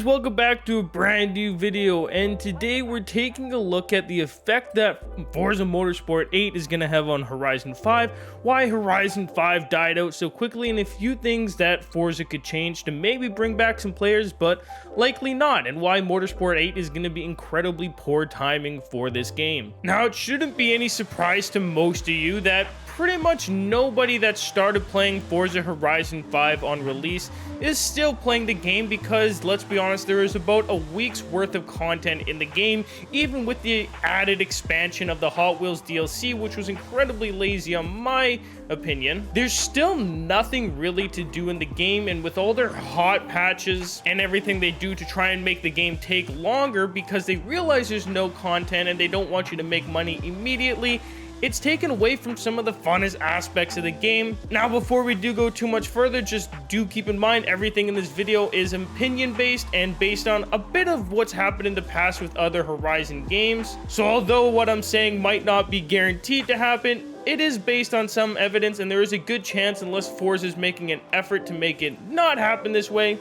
guys, welcome back to a brand new video, and today we're taking a look at the effect that Forza Motorsport 8 is going to have on Horizon 5, why Horizon 5 died out so quickly, and a few things that Forza could change to maybe bring back some players, but likely not, and why Motorsport 8 is going to be incredibly poor timing for this game. Now, it shouldn't be any surprise to most of you that pretty much nobody that started playing Forza Horizon 5 on release is still playing the game because, let's be honest, there is about a week's worth of content in the game, even with the added expansion of the Hot Wheels DLC, which was incredibly lazy on my opinion. There's still nothing really to do in the game, and with all their hot patches and everything they do to try and make the game take longer because they realize there's no content and they don't want you to make money immediately, it's taken away from some of the funnest aspects of the game. Now, before we do go too much further, just do keep in mind everything in this video is opinion based and based on a bit of what's happened in the past with other Horizon games. So although what I'm saying might not be guaranteed to happen, it is based on some evidence, and there is a good chance, unless Forza is making an effort to make it not happen this way,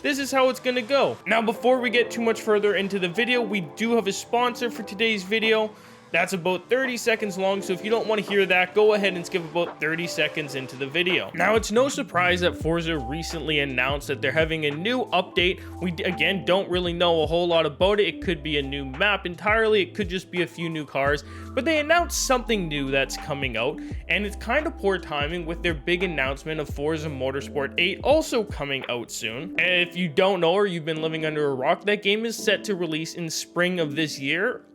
this is how it's gonna go. Now, before we get too much further into the video, we do have a sponsor for today's video. That's about 30 seconds long, so if you don't want to hear that, go ahead and skip about 30 seconds into the video. Now, it's no surprise that Forza recently announced that they're having a new update. We, again, don't really know a whole lot about it. It could be a new map entirely. It could just be a few new cars. But they announced something new that's coming out, and it's kind of poor timing with their big announcement of Forza Motorsport 8 also coming out soon. And if you don't know, or you've been living under a rock, that game is set to release in spring of this year.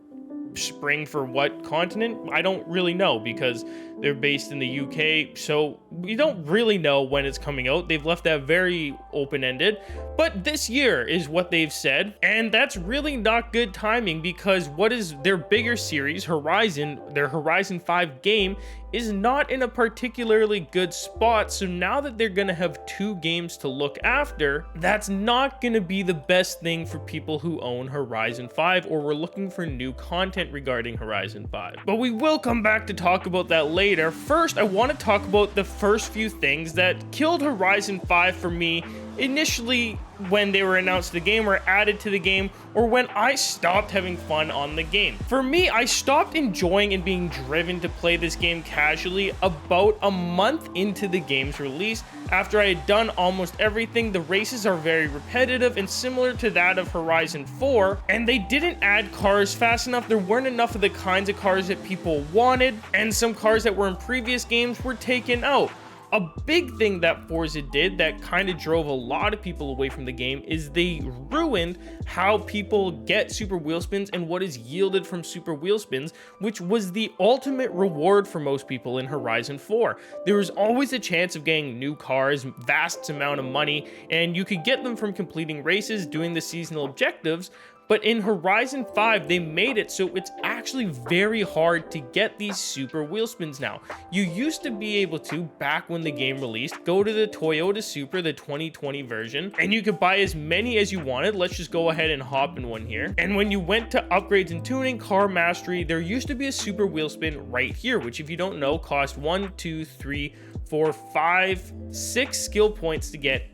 Spring for what continent? I don't really know because they're based in the UK, so we don't really know when it's coming out. They've left that very open-ended, but this year is what they've said, and that's really not good timing because what is their bigger series, Horizon, their Horizon 5 game, is not in a particularly good spot. So now that they're gonna have two games to look after, that's not gonna be the best thing for people who own Horizon 5 or were looking for new content regarding Horizon 5. But we will come back to talk about that later. First, I want to talk about the first few things that killed Horizon 5 for me initially when they were announced the game or added to the game, or when I stopped having fun on the game. For me, I stopped enjoying and being driven to play this game casually about a month into the game's release. After I had done almost everything, the races are very repetitive and similar to that of Horizon 4, and they didn't add cars fast enough. There weren't enough of the kinds of cars that people wanted, and some cars that were in previous games were taken out. A big thing that Forza did that kind of drove a lot of people away from the game is they ruined how people get super wheel spins and what is yielded from super wheel spins, which was the ultimate reward for most people in Horizon 4. There was always a chance of getting new cars, vast amount of money, and you could get them from completing races, doing the seasonal objectives. But in Horizon 5, they made it so it's actually very hard to get these super wheel spins now. You used to be able to, back when the game released, go to the Toyota Supra, the 2020 version, and you could buy as many as you wanted. Let's just go ahead and hop in one here. And when you went to upgrades and tuning, car mastery, there used to be a super wheel spin right here, which if you don't know, cost 1, 2, 3, 4, 5, 6 skill points to get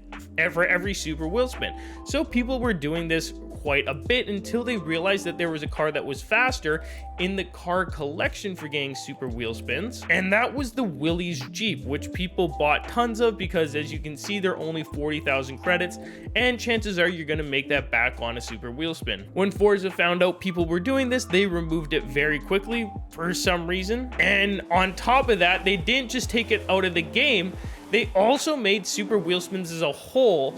for every super wheel spin. So people were doing this quite a bit until they realized that there was a car that was faster in the car collection for getting super wheel spins, and that was the Willys Jeep, which people bought tons of because, as you can see, they're only 40,000 credits, and chances are you're gonna make that back on a super wheel spin. When Forza found out people were doing this, they removed it very quickly for some reason, and on top of that, they didn't just take it out of the game, they also made super wheel spins as a whole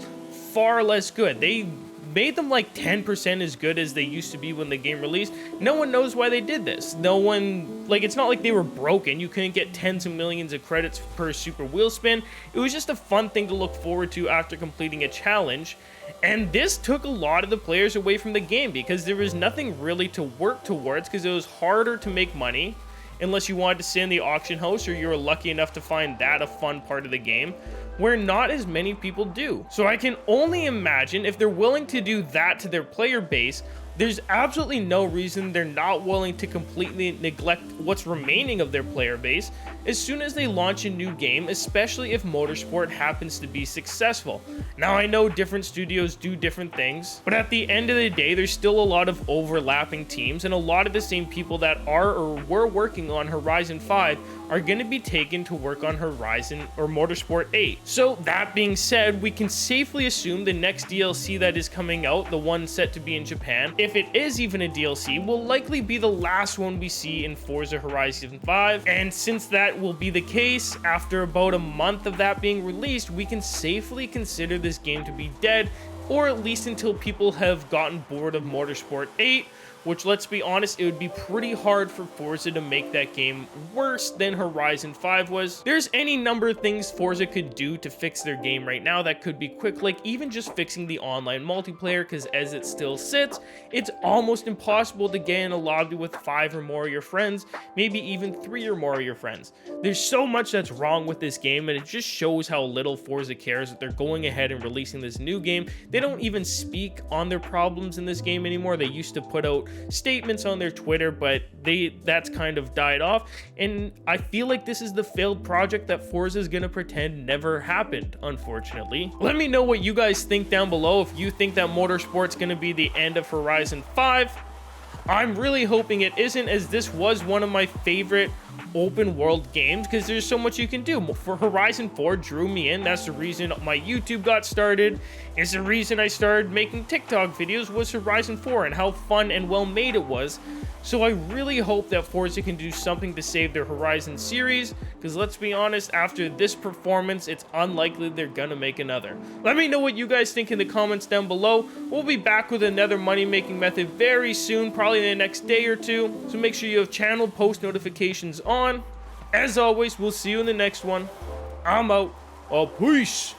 far less good. They made them like 10% as good as they used to be when the game released. No one knows why they did this. No one, like, it's not like they were broken. You couldn't get tens of millions of credits per super wheel spin. It was just a fun thing to look forward to after completing a challenge. And this took a lot of the players away from the game because there was nothing really to work towards because it was harder to make money unless you wanted to sit in the auction house or you were lucky enough to find that a fun part of the game, where not as many people do. So I can only imagine if they're willing to do that to their player base, there's absolutely no reason they're not willing to completely neglect what's remaining of their player base as soon as they launch a new game, especially if Motorsport happens to be successful. Now, I know different studios do different things, but at the end of the day, there's still a lot of overlapping teams, and a lot of the same people that are or were working on Horizon 5 are going to be taken to work on Horizon or Motorsport 8. So that being said, we can safely assume the next DLC that is coming out, the one set to be in Japan, if it is even a DLC, will likely be the last one we see in Forza Horizon 5. And since that will be the case, after about a month of that being released, we can safely consider this game to be dead, or at least until people have gotten bored of Motorsport 8, which, let's be honest, it would be pretty hard for Forza to make that game worse than Horizon 5 was. There's any number of things Forza could do to fix their game right now that could be quick, like even just fixing the online multiplayer, because as it still sits, it's almost impossible to get in a lobby with 5 or more of your friends, maybe even 3 or more of your friends. There's so much that's wrong with this game, and it just shows how little Forza cares that they're going ahead and releasing this new game. They don't even speak on their problems in this game anymore. They used to put out statements on their Twitter, but that's kind of died off, and I feel like this is the failed project that Forza is gonna pretend never happened, unfortunately. Let me know what you guys think down below, if you think that Motorsport's gonna be the end of Horizon 5. I'm really hoping it isn't, as this was one of my favorite open world games because there's so much you can do. For Horizon 4 drew me in. That's the reason my YouTube got started. It's the reason I started making TikTok videos, was Horizon 4 and how fun and well made it was. So I really hope that Forza can do something to save their Horizon series, because let's be honest, after this performance, it's unlikely they're gonna make another. Let me know what you guys think in the comments down below. We'll be back with another money-making method very soon, probably in the next day or two, so make sure you have channel post notifications on. As always, we'll see you in the next one. I'm out. Peace.